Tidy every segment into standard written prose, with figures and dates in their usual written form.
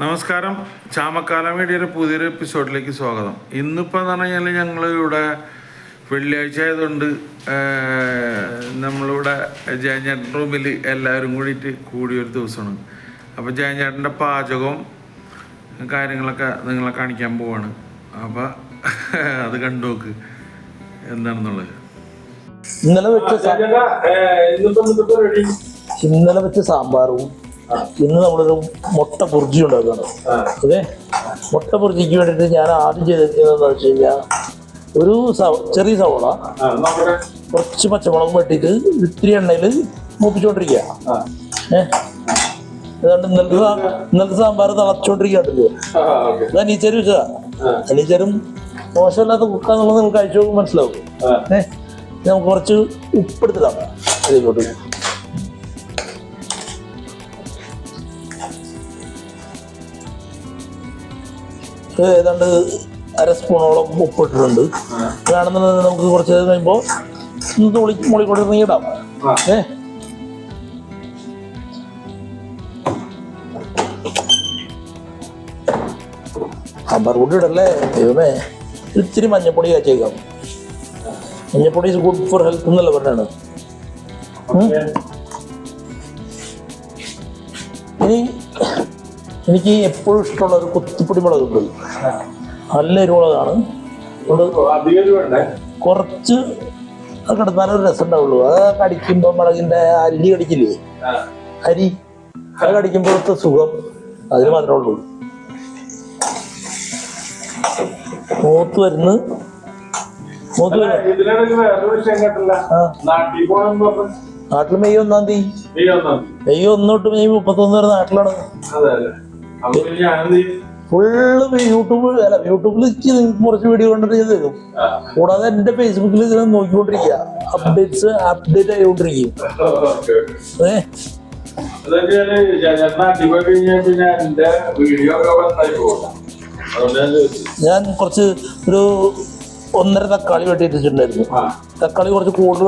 നമസ്കാരം. ചാമക്കാല മീഡിയയുടെ പുതിയൊരു എപ്പിസോഡിലേക്ക് സ്വാഗതം. ഇന്നിപ്പോൾ എന്ന് പറഞ്ഞു കഴിഞ്ഞാൽ ഞങ്ങളിവിടെ വെള്ളിയാഴ്ച ആയതുകൊണ്ട് നമ്മളിവിടെ ജയൻചേട്ടൻ റൂമിൽ എല്ലാവരും കൂടിയൊരു ദിവസമാണ്. അപ്പോൾ ജയൻചേട്ടൻ്റെ പാചകവും കാര്യങ്ങളൊക്കെ നിങ്ങളെ കാണിക്കാൻ പോവാണ്. അപ്പോൾ അത് കണ്ടു നോക്ക് എന്താണെന്നുള്ളത്. ഇന്നലെ വെച്ച സാമ്പാറും ഇന്ന് നമ്മളൊരു മുട്ട ബുർജി ഉണ്ടാക്കുകയാണ്. ഓക്കെ, മുട്ട ബുർജിക്ക് വേണ്ടിയിട്ട് ഞാൻ ആദ്യം ചെയ്തിരിക്കുന്നതെന്ന് വെച്ച് കഴിഞ്ഞാൽ ഒരു ചെറിയ സവോള, കുറച്ച് പച്ചമുളക് വെട്ടിയിട്ട് ഇത്തിരി എണ്ണയിൽ മൂപ്പിച്ചുകൊണ്ടിരിക്കുക. ഏതാണ്ട് ഇന്നലത്തെ സാമ്പാർ തിളച്ചുകൊണ്ടിരിക്കുകയാണല്ലോ. ഇത് അനീച്ചേരും വെച്ചതാ. അനീച്ചേരും മോശമില്ലാത്ത കുക്കാന്നുള്ളത് നിങ്ങൾക്ക് കഴിച്ചു നോക്കുമ്പോൾ മനസ്സിലാവും. നമുക്ക് കുറച്ച് ഉപ്പെടുത്തിടാം അതിലോട്ട്. ഏതാണ്ട് 1/2 സ്പൂണോളം ഉപ്പിട്ടിട്ടുണ്ട്. വേണമെന്നുള്ളത് നമുക്ക് കുറച്ച് കഴിയുമ്പോൾ മുളിക്കൊണ്ടിരുന്നെങ്കിൽ ഇടാം. സാമ്പാർ കൂടി ഇടല്ലേ ദൈവമേ. ഇത്തിരി മഞ്ഞപ്പൊടി കാച്ചേക്കാം. മഞ്ഞപ്പൊടി ഈസ് ഗുഡ് ഫോർ ഹെൽത്ത് എന്നല്ല പറഞ്ഞാണ്. ഇനി എനിക്ക് എപ്പോഴും ഇഷ്ടമുള്ള ഒരു കുത്തിപ്പൊടി മുളകുണ്ട്. നല്ല എരിവുള്ളതാണ്. കുറച്ച് അത് കിടന്നാലും ഒരു രസം ഉണ്ടാവുള്ളൂ. അത് കടിക്കുമ്പോൾ മുളകിന്റെ അരി കടിക്കില്ലേ, അരി അത് കടിക്കുമ്പോഴത്തെ സുഖം അതിന് മാത്രമേ ഉള്ളൂ. മൂത്ത് വരുന്നു. നാട്ടിൽ മെയ് 1-ാം തീയതി, മെയ് 1 തൊട്ട് മെയ് 31 വരെ നാട്ടിലാണ്. ഫുള്ള് യൂട്യൂബിൽ കുറച്ച് വീഡിയോ കണ്ടിട്ട് ഞാൻ തരും. കൂടാതെ എന്റെ ഫേസ്ബുക്കിൽ ഇതിനെ നോക്കിക്കൊണ്ടിരിക്കുക. അപ്ഡേറ്റ് ആയിക്കൊണ്ടിരിക്കും. ഞാൻ കുറച്ച് ഒരു 1.5 തക്കാളി വെട്ടിയിട്ടുണ്ടായിരുന്നു. തക്കാളി കുറച്ച് കൂടുതൽ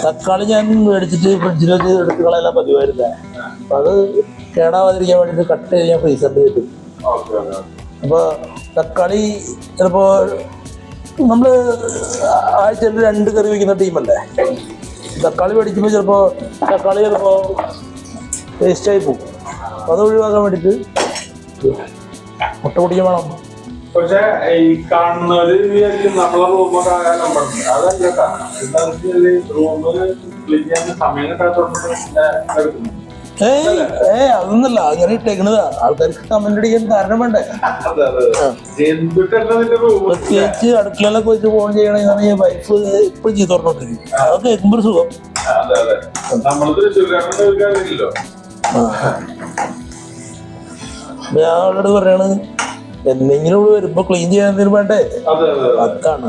തക്കാളി ഞാൻ മേടിച്ചിട്ട് ഫ്രിഡ്ജിൽ വെച്ച് എടുത്ത് കളയാൻ പതിവായിരുന്നേ. അപ്പൊ അത് കേടാവാതിരിക്കാൻ വേണ്ടിട്ട് കട്ട് ചെയ്ത് ഞാൻ ഫ്രീസറിൽ വെക്കും. അപ്പൊ തക്കാളി ചിലപ്പോ നമ്മള് ആഴ്ചയിൽ 2 കറി വയ്ക്കുന്ന ടീമല്ലേ. തക്കാളി മേടിക്കുമ്പോ തക്കാളി ചിലപ്പോ വേസ്റ്റായി പോകും. അപ്പൊ അത് ഒഴിവാക്കാൻ വേണ്ടിട്ട് മുട്ട പൊടിക്കാൻ വേണം. പക്ഷെ ഈ കാണുന്നവര് നമ്മളെ റൂമൊക്കെ സമയം അതൊന്നല്ല, അങ്ങനെ ഇട്ടേക്കണതാ. ആൾക്കാർക്ക് കമന്റ് അടിക്കാൻ കാരണം വേണ്ടേ. പ്രത്യേകിച്ച് അടുക്കളയിലൊക്കെ വെച്ച് ഫോൺ ചെയ്യണമെന്നാണ് വൈഫ് ഇപ്പോഴും ചെയ്ത് പറഞ്ഞോണ്ടിരിക്കും. അതൊക്കെ കേൾക്കുമ്പോ ഒരു സുഖം. ഞാൻ അവളോട് പറയാണ്, എന്തെങ്കിലും ഇവിടെ വരുമ്പോ ക്ലീൻ ചെയ്യാൻ വേണ്ടേ. അതാണ്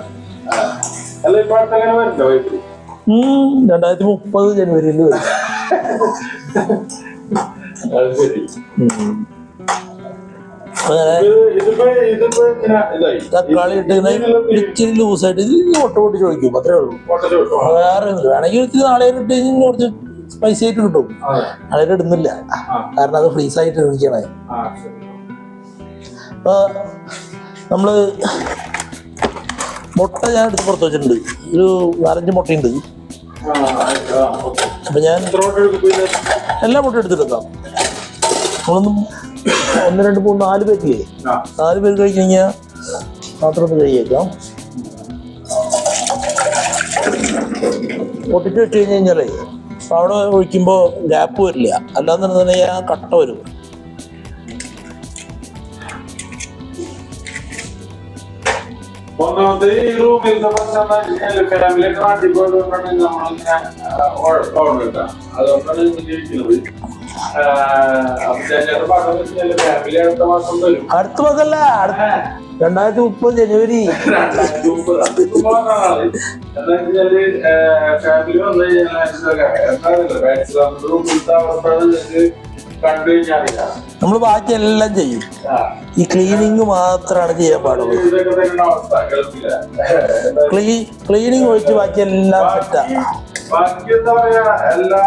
2030 ജനുവരിയിൽ വരും. തക്കാളി ഇട്ട് ഇച്ചിരി ലൂസായിട്ട് മുട്ട പൊട്ടി ചോദിക്കും. അത്രേ ഉള്ളൂ. വേറെ വേണമെങ്കിൽ ഇത്തിരി നാളെ ഇട്ട് കഴിഞ്ഞാൽ കുറച്ച് സ്പൈസി ആയിട്ട് കിട്ടും. നാളെ ഇടുന്നില്ല, കാരണം അത് ഫ്രീസായിട്ട് ഇരിക്കണേ. അപ്പൊ നമ്മള് മുട്ട ഞാൻ എടുത്ത് പുറത്ത് വെച്ചിട്ടുണ്ട്. ഒരു 4-5 മുട്ടയുണ്ട്. അപ്പൊ ഞാൻ എല്ലാ മുട്ട എടുത്തെടുക്കാം. നമ്മളൊന്നും 1, 2, 3, 4 പേരില്ലേ, 4 പേര് കഴിച്ച് കഴിഞ്ഞാൽ മാത്രം ഒന്ന് കഴിയേക്കാം. പൊട്ടിച്ച് വെച്ച് കഴിഞ്ഞാലേ അവിടെ ഒഴിക്കുമ്പോ ഗ്യാപ്പ് വരില്ല. അല്ലാന്നുണ്ടെങ്കിൽ കട്ട വരും. ഒന്നാമത്തെ ഈ റൂമിലത്തെ ഫാമിലിയൊക്കെ നാട്ടിൽ പോയതുകൊണ്ടാണ് നമ്മളിങ്ങനെ ഓർഡർ. അതുകൊണ്ടാണ് ഇരിക്കുന്നത്. ഫാമിലി അടുത്ത മാസം വരും. അടുത്ത മാസമല്ല, 2030 ജനുവരി. ഫാമിലി വന്നു കഴിഞ്ഞാൽ നമ്മൾ ബാക്കി എല്ലാം ചെയ്യും. ഈ ക്ലീനിങ് മാത്രമാണ് ചെയ്യാൻ പാടുള്ളൂ. ക്ലീനിങ് ഒഴിച്ച് ബാക്കി എല്ലാം സെറ്റാ. ബാക്കി എന്താ പറയാ, എല്ലാ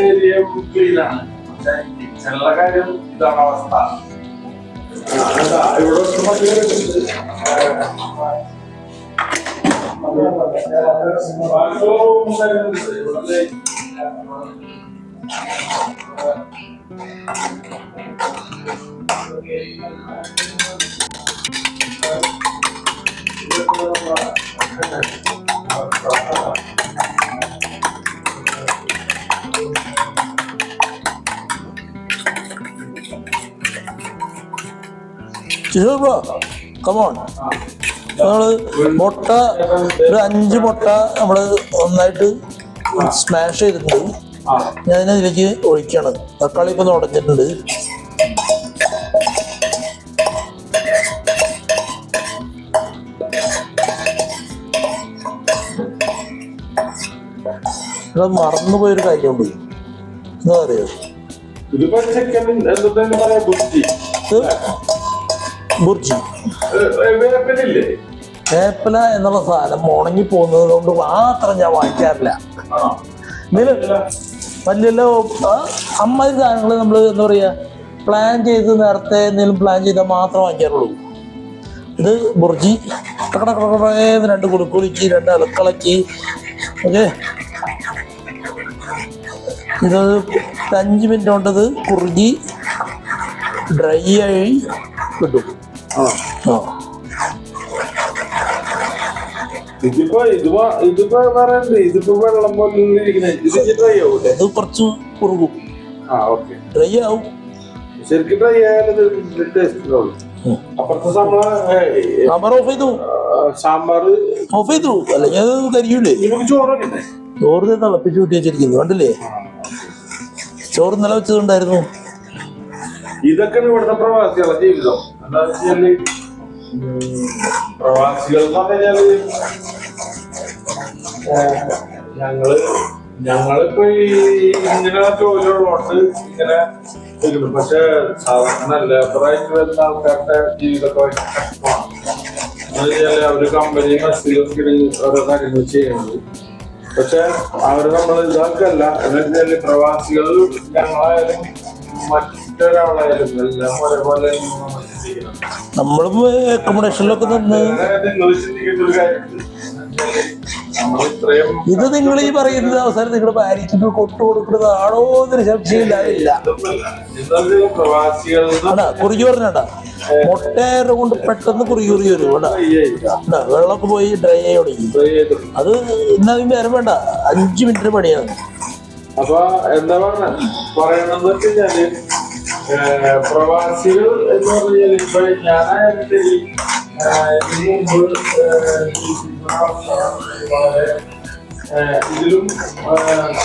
ഏരിയയും ക്ലീനാണ്. കിച്ചണിലെ കാര്യം ഇതാണ് അവസ്ഥ. ഇവിടെ Sure, bro. Come on. നമ്മള് മുട്ട ഒരു 5 മുട്ട നമ്മള് ഒന്നായിട്ട് സ്മാഷ് ചെയ്തിട്ടുണ്ട്. ഞാൻ അതിലേക്ക് ഒഴിക്കാണ്. തക്കാളി ഇപ്പൊ ഉടഞ്ഞിട്ടുണ്ട്. ഇവിടെ മറന്നുപോയൊരു കാര്യമുണ്ട്. എന്താ പറയുക, ഇതിപ്പോ ചിക്കൻ എന്തെങ്കിലും പറയാ ബുദ്ധി ബുർജി വേപ്പിലില്ലേ? വേപ്പില എന്നുള്ള സാധനം ഉണങ്ങി പോകുന്നത് കൊണ്ട് മാത്രം ഞാൻ വാങ്ങിക്കാറില്ല. വലിയ അമ്മാതിരി സാധനങ്ങൾ നമ്മൾ എന്താ പറയുക പ്ലാൻ ചെയ്ത് നേരത്തെ എന്തെങ്കിലും പ്ലാൻ ചെയ്താൽ മാത്രം വാങ്ങിക്കാറുള്ളൂ. ഇത് ബുർജി ടക്കടക്കടേന്ന് 2 കുലുക്കുലിക്ക് 2 ഇളക്കിളക്കി. ഓക്കെ, ഇത് 5 മിനിറ്റ് കൊണ്ടത് കുറുകി ഡ്രൈ ആയി കിട്ടും. ഇതിപ്പോ പറയണ്ടേ, ഇതിപ്പോ വെള്ളം പോലെ ഡ്രൈ ആവും. ഇത് കുറച്ച് കുറുകും, ഡ്രൈ ആവും. ശരിക്കും ഡ്രൈ ആയാലും ടേസ്റ്റ് ഉണ്ടാവും. അപ്പുറത്തെ സാമ്പാർ ഓഫ് ചെയ്തു, സാമ്പാർ ഓഫ് ചെയ്തു, അല്ലെങ്കിൽ അത് കരിയൂലേ. നമുക്ക് ചോറൊക്കെ ചോറ് തിളപ്പിച്ച് കൂട്ടി വെച്ചിരിക്കുന്നു, കണ്ടില്ലേ? ചോറ് നില വെച്ചതുണ്ടായിരുന്നു. ഇതൊക്കെയാണ് ഇവിടുത്തെ പ്രവാസികളുടെ ജീവിതം. എന്താ വെച്ചാല് പ്രവാസികൾ എന്ന് പറഞ്ഞാല് ഞങ്ങളിപ്പോ ഇങ്ങനെ ജോലിയുള്ളതുകൊണ്ട് ഇങ്ങനെ ഇരിക്കുന്നു. പക്ഷെ സാധാരണ ലേബറായിട്ട് വരുന്ന ആൾക്കാരുടെ ജീവിതമൊക്കെ കഷ്ടമാണ്. എന്ന് വെച്ചാല് അവര് കമ്പനി മത്സരത്തിൽ ഓരോ കാര്യങ്ങൾ ചെയ്യുന്നത്. പക്ഷെ അവര് നമ്മൾ ഇതാക്കല്ല. എന്ന് വെച്ചാല് പ്രവാസികൾ ഞങ്ങളായാലും മറ്റൊരാളായാലും എല്ലാം ഒരേപോലെ നമ്മളും അക്കോമഡേഷനിലൊക്കെ നിന്ന് ഇത് നിങ്ങൾ ഈ പറയുന്നത് അവസാനം നിങ്ങളുടെ ഭാര്യയ്ക്ക് കൊട്ടു കൊടുക്കുന്നതാണോ എന്നൊരു സംശയമില്ല. കുറുകി പറഞ്ഞാ മുട്ടേര കൊണ്ട് പെട്ടെന്ന് കുറുകി വരും. വെള്ളമൊക്കെ പോയി ഡ്രൈ ആയി തുടങ്ങി. അത് ഇന്നതിന് നേരം വേണ്ട, 5 മിനിറ്റിന് പണിയാണ്. അപ്പൊ എന്താ പറയണെന്ന് വെച്ച് കഴിഞ്ഞാല് പ്രവാസികൾ എന്ന് പറഞ്ഞാൽ ഇപ്പൊ ഞാനായാലും ശരി ഇതിനു മുമ്പ് വളരെ ഇതിലും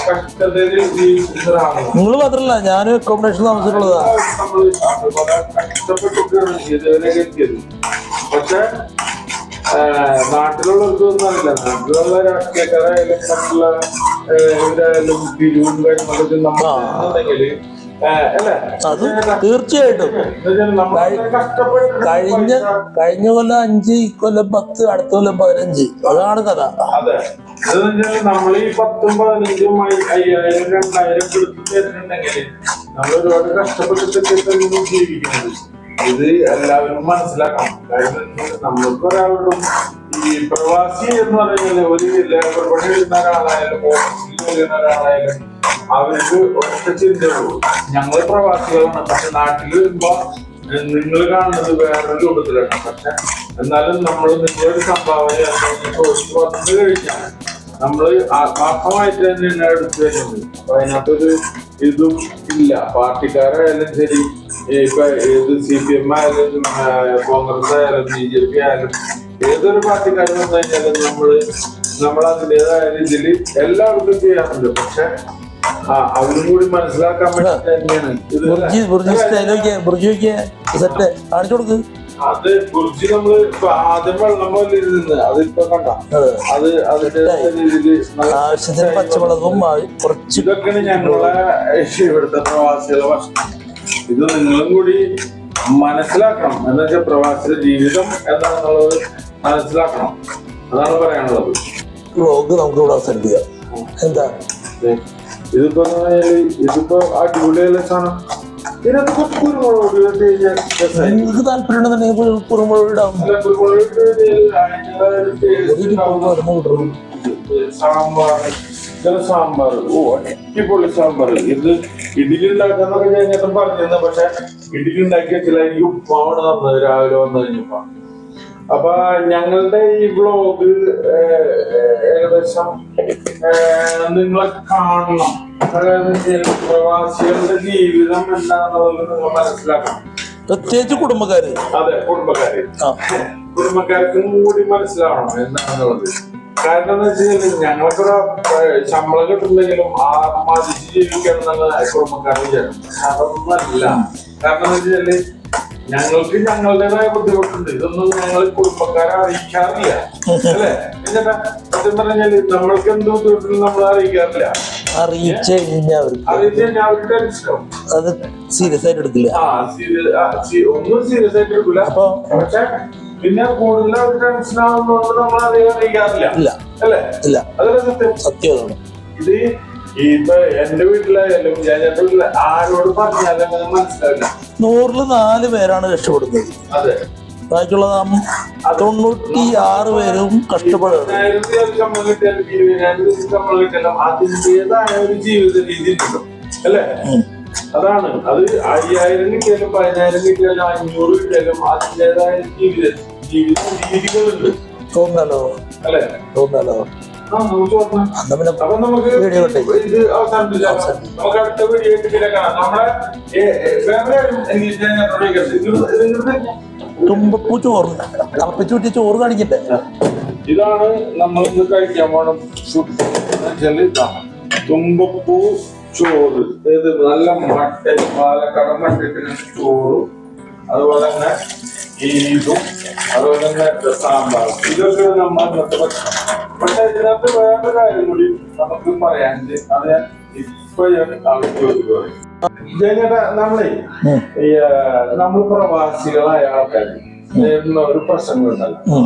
കഷ്ടതയിൽ ജീവിച്ചതാണ്. നിങ്ങൾ മാത്രല്ല, ഞാനും അക്കോമഡേഷൻ താമസിച്ചിട്ടുള്ളതാ. നമ്മള് കഷ്ടപ്പെട്ടിട്ടാണ് ഇതുവരെ എത്തിയത്. പക്ഷെ നാട്ടിലുള്ളവർക്കൊന്നും അറിയില്ല. നാട്ടിലുള്ള രാഷ്ട്രീയക്കാരായാലും മറ്റുള്ള ഇവരായാലും പിരിവും കാര്യങ്ങളൊക്കെ നമ്മളുണ്ടെങ്കില് അത് തീർച്ചയായിട്ടും കഴിഞ്ഞ കൊല്ലം 5, കൊല്ലം 10, അടുത്ത കൊല്ലം 15. അതാണ് കഥ. അതെ, നമ്മൾ ഈ 10ഉം 15ഉം 5000 2000 കൊടുത്ത് തരുന്നുണ്ടെങ്കിൽ നമ്മൾ ഒരുപാട് കഷ്ടപ്പെട്ടിട്ടൊക്കെ ജീവിക്കുന്നത്. ഇത് എല്ലാവരും മനസ്സിലാക്കണം. കാരണം നമ്മൾക്ക് ഒരാളോടും ഈ പ്രവാസി എന്ന് പറഞ്ഞാൽ ഒരു ലേബർ പണി വരുന്ന ഒരാളായാലും ഓഫീസിൽ വരുന്ന ഒരാളായാലും അവർക്ക് ഒറ്റ ചിന്തയുള്ളൂ, ഞങ്ങൾ പ്രവാസികളാണ്. പക്ഷെ നാട്ടിൽ വരുമ്പോ നിങ്ങൾ കാണുന്നത് വേറൊരു രൂപത്തിലാണ്. പക്ഷെ എന്നാലും നമ്മൾ നിങ്ങളൊരു സംഭാവന വന്നു കഴിഞ്ഞാൽ നമ്മള് ആത്മാർത്ഥമായിട്ട് തന്നെയാണ് എടുത്തു വരുന്നത്. അപ്പൊ അതിനകത്തൊരു ഇതും ഇല്ല. പാർട്ടിക്കാരായാലും ശരി, ഇപ്പൊ ഏത് CPM ആയാലും കോൺഗ്രസ് ആയാലും BJP ആയാലും ഏതൊരു പാർട്ടിക്കാരും വന്നു കഴിഞ്ഞാലും നമ്മളതിൻ്റെതായ രീതിയിൽ എല്ലാവർക്കും ചെയ്യാറുണ്ട്. പക്ഷെ അവരും കൂടി മനസ്സിലാക്കാൻ വേണ്ടി തന്നെയാണ് കാണിച്ചു കൊടുക്ക്. അത് കുറിച്ച് നമ്മള് ഇപ്പൊ ആദ്യം വെള്ളം പോലെ ഇരുന്ന് അതിപ്പോ കണ്ട അത് അതിന്റെ രീതിയിൽ ആവശ്യത്തിന് പച്ചമുളകും കുറച്ച്. ഇതൊക്കെയാണ് ഞങ്ങളെ ഇവിടുത്തെ പ്രവാസികളുടെ ഭക്ഷണം. ഇത് നിങ്ങളും കൂടി മനസ്സിലാക്കണം. എന്ന് വെച്ചാൽ പ്രവാസിയുടെ ജീവിതം എന്താണെന്നുള്ളത് മനസ്സിലാക്കണം. അതാണ് പറയാനുള്ളത്. വ്ലോഗ് നമുക്ക് ഇവിടെ അവസാനിപ്പിക്കാം. എന്താ ഇതിപ്പോ അടിപൊളിയല്ല സാധനം. ഇതിനകത്ത് കുറച്ച് കുരുമുളക് ഇട്ട് കഴിഞ്ഞാൽ രസമായി. നിങ്ങൾക്ക് താല്പര്യമുണ്ടെന്നുണ്ടെങ്കിൽ കുരുമുളക് ഇടാം. കുരുമുളക് ഇട്ട് സാമ്പാർ, സാമ്പാർ, ഓ അടിപൊളി സാമ്പാർ. ഇത് ഇഡ്ഡലി ഉണ്ടാക്കാന്നൊക്കെ ഞാൻ പറഞ്ഞിരുന്നു. പക്ഷെ ഇഡ്ഡലി ഉണ്ടാക്കി വെച്ചില്ല. എനിക്ക് ഉപ്പാണ് തന്നത് രാവിലെ വന്നു കഴിഞ്ഞപ്പോ. അപ്പൊ ഞങ്ങളുടെ ഈ വ്ലോഗ് ഏകദേശം നിങ്ങളെ കാണണം. അതായത് പ്രവാസികളുടെ ജീവിതം എന്താണെന്നുള്ളത് നിങ്ങൾ മനസ്സിലാക്കണം. പ്രത്യേകിച്ച് കുടുംബക്കാര്. അതെ, കുടുംബക്കാർക്കും കൂടി മനസ്സിലാവണം എന്താണെന്നുള്ളത്. കാരണം എന്താ വെച്ചാൽ ഞങ്ങൾക്ക് ശമ്പളം കിട്ടുന്നെങ്കിലും മതിച്ച് ജീവിക്കണം എന്നുള്ള കുടുംബക്കാരുടെ വിചാരം. അതൊന്നല്ല. കാരണം എന്താ വെച്ചാല് ഞങ്ങൾക്ക് ഞങ്ങളുടേതായ ബുദ്ധിമുട്ടുണ്ട്. ഇതൊന്നും ഞങ്ങൾ കുടുംബക്കാരെ അറിയിക്കാറില്ല, അല്ലേ? എന്നിട്ടാ സത്യം പറഞ്ഞാല് നമ്മൾക്ക് എന്ത് ബുദ്ധിമുട്ടും നമ്മൾ അറിയിക്കാറില്ല. അറിയിച്ചു കഴിഞ്ഞാൽ അവർക്ക് ടെൻഷനാവും. അത് സീരിയസ് ആയിട്ട് എടുക്കില്ല. ഒന്നും സീരിയസ് ആയിട്ട് എടുക്കില്ല. പക്ഷെ പിന്നെ കൂടുതൽ അവർ ടെൻഷൻ ആവുന്നതുകൊണ്ട് നമ്മൾ അധികം അറിയിക്കാറില്ല, അല്ലേ? അതല്ലേ സത്യം. സത്യമാണ്. ഇത് ഇപ്പൊ എന്റെ വീട്ടിലായാലും ഞാൻ എന്റെ വീട്ടിൽ ആരോട് പറഞ്ഞാലും അങ്ങനെ മനസ്സിലാവില്ല. 100-ൽ 4 പേരാണ് രക്ഷപ്പെടുന്നത്. അതെ, ബാക്കിയുള്ള 96 പേരും കഷ്ടപ്പെടുകയാണ്. ശമ്പളം കിട്ടിയാലും 20,000 ശമ്പളം കിട്ടിയാലും അതിൻ്റെതായ ഒരു ജീവിത രീതി ഉണ്ടല്ലോ, അല്ലേ? അതാണ്. അത് 5,000 കിട്ടിയാലും 10,000 കിട്ടിയാലും 500 കിട്ടിയാലും അതിൻ്റെതായ ജീവിത രീതികളുണ്ട്. തോന്നാലോ, അല്ലേ? തോന്നാലോ. അപ്പൊ നമുക്ക് ഇത് അവസാനിപ്പിച്ചാൽ നമുക്ക് അടുത്ത വീഡിയോ കാണാം. നമ്മളെ തുമ്പപ്പൂ ചോറ് തിളപ്പിച്ചു കൂട്ടി ചോറ് കാണിക്കട്ടെ. ഇതാണ് നമ്മൾ ഇന്ന് കഴിക്കാൻ പോണം. ഇതാണ് തുമ്പപ്പൂ ചോറ്. ഇത് നല്ല മട്ടൻ, പാലക്കാട് മട്ടൻ ചോറും, അതുപോലെ തന്നെ ഇതും, അതുപോലെ തന്നെ സാമ്പാറും. ഇതൊക്കെ നമ്മൾ ഇന്നത്തെ ഭക്ഷണം. പക്ഷെ ഇതിനകത്ത് വേറൊരു കാര്യം കൂടി നമുക്ക് പറയാനുണ്ട്. അത് ഞാൻ ഇപ്പൊ ചോദിക്കുന്നത് ജയനേട്ടാ, നമ്മളെ നമ്മൾ പ്രവാസികളായ ആൾക്കാർ ഒരു പ്രശ്നങ്ങളുണ്ടല്ലോ.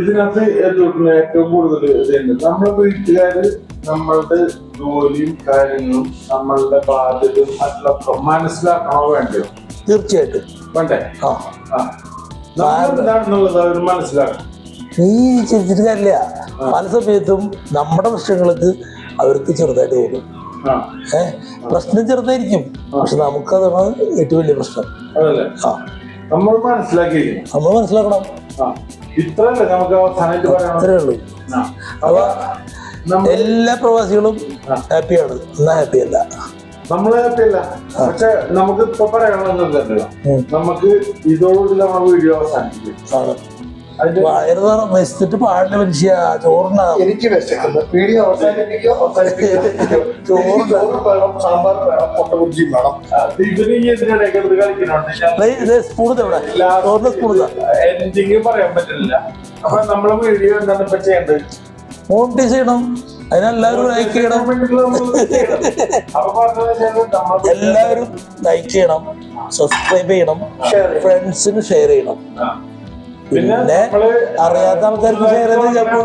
ഇതിനകത്ത് ഏറ്റവും കൂടുതൽ ഇതുണ്ട്. നമ്മളെ വീട്ടുകാര് നമ്മളുടെ ജോലിയും കാര്യങ്ങളും നമ്മളുടെ ബാധ്യതയും മറ്റുള്ള മനസ്സിലാക്കണോ വേണ്ടയോ? തീർച്ചയായിട്ടും വേണ്ടേ? എന്താണെന്നുള്ളത് അവർ മനസ്സിലാക്കണം. നീ ചിരിച്ചിട്ട് കാര്യമില്ല. പല സമയത്തും നമ്മുടെ പ്രശ്നങ്ങൾക്ക് അവർക്ക് ചെറുതായിട്ട് തോന്നും. പ്രശ്നം ചെറുതായിരിക്കും, പക്ഷെ നമുക്കതാണ് ഏറ്റവും വലിയ പ്രശ്നം. അതല്ലേ നമ്മൾ മനസ്സിലാക്കണം. ഇത്രയല്ലേ നമുക്ക് അവസാനമായിട്ട് പറയാം. അത്രേ ഉള്ളൂ. അപ്പൊ എല്ലാ പ്രവാസികളും ഹാപ്പിയാണ്, എന്നാ ഹാപ്പി അല്ല. നമ്മള് ഹാപ്പിയല്ല. പക്ഷെ നമുക്ക് ഇപ്പൊ പറയാനുള്ളതല്ലോ, നമുക്ക് ഇതോടുകൂടി നമ്മൾ വീഡിയോ അവസാനിപ്പിക്കും. വെച്ചിട്ട് പാടില്ല മനുഷ്യ. ചോറിനാ എനിക്ക് വിശക്കുന്നു. വീഡിയോ അവസാനിപ്പിക്കോ സാമ്പാർ വേണം, മുട്ടബുജിയും വേണം. സ്പൂൺ ചോറിന്റെ സ്പൂൺ എന്തെങ്കിലും പറയാൻ പറ്റില്ല. അപ്പൊ നമ്മളെ വീഡിയോ എന്താണ് ഇപ്പൊ ചെയ്യേണ്ടത്? മോണിറ്റൈസ് ചെയ്യണം. അതിനെല്ലാവരും ലൈക്ക് ചെയ്യണം. എല്ലാവരും ലൈക്ക് ചെയ്യണം, സബ്സ്ക്രൈബ് ചെയ്യണം, ഫ്രണ്ട്സിന് ഷെയർ ചെയ്യണം. പിന്നെ അറിയാത്ത ആൾക്കാർക്ക് ഷെയർ ചെയ്ത് ചിലപ്പോൾ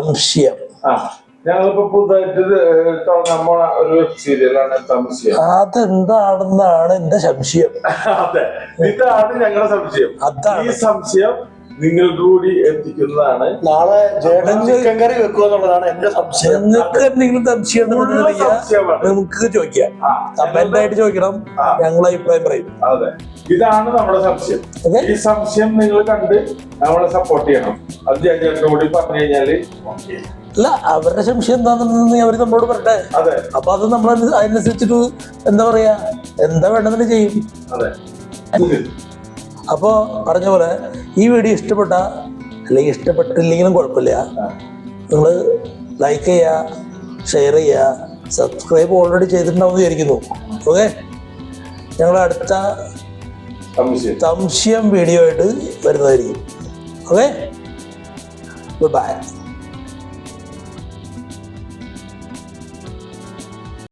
സംശയം. ഞങ്ങളിപ്പോ പുതുതായിട്ട് തുടങ്ങാൻ പോണ ഒരു വെബ് സീരിയലാണ് സംശയം. അതെന്താണെന്നാണ് എന്റെ സംശയം. അതെ, ഇതാണ് ഞങ്ങളുടെ സംശയം. അതാണ് ഈ സംശയം നിങ്ങൾക്ക് കൂടി എത്തിക്കുന്നതാണ്. നാളെ ജേഡൻ ചിക്കൻ കറി വെക്കുക എന്നുള്ളതാണ് എന്റെ സംശയം. നിങ്ങൾക്ക് എന്തെങ്കിലും സംശയം നമുക്ക് ചോദിക്കാം. കമന്റ് ആയിട്ട് ചോദിക്കണം, ഞങ്ങൾ അഭിപ്രായം പറയും. അതെ, ഇതാണ് നമ്മുടെ സംശയം. ഈ സംശയം നിങ്ങൾ കണ്ട് നമ്മളെ സപ്പോർട്ട് ചെയ്യണം. അത് ജേജേട്ടനോട് കൂടി പറഞ്ഞു കഴിഞ്ഞാല് അല്ല, അവരുടെ സംശയം എന്താണെന്ന് അവര് നമ്മളോട് പറയട്ടെ. അതെ, അപ്പൊ അത് നമ്മൾ അതിനനുസരിച്ചിട്ട് എന്താ പറയാ, എന്താ വേണ്ടതെന്ന് ചെയ്യും. അതെ. അപ്പോ പറഞ്ഞ പോലെ ഈ വീഡിയോ ഇഷ്ടപ്പെട്ട അല്ലെങ്കിൽ ഇഷ്ടപ്പെട്ടില്ലെങ്കിലും കുഴപ്പമില്ല, നിങ്ങൾ ലൈക്ക് ചെയ്യുക, ഷെയർ ചെയ്യുക, സബ്സ്ക്രൈബ് ഓൾറെഡി ചെയ്തിട്ടുണ്ടാവും വിചാരിക്കുന്നു. ഓക്കെ, ഞങ്ങൾ അടുത്ത സംശയം വീഡിയോ ആയിട്ട് വരുന്നതായിരിക്കും. Okay, good bye.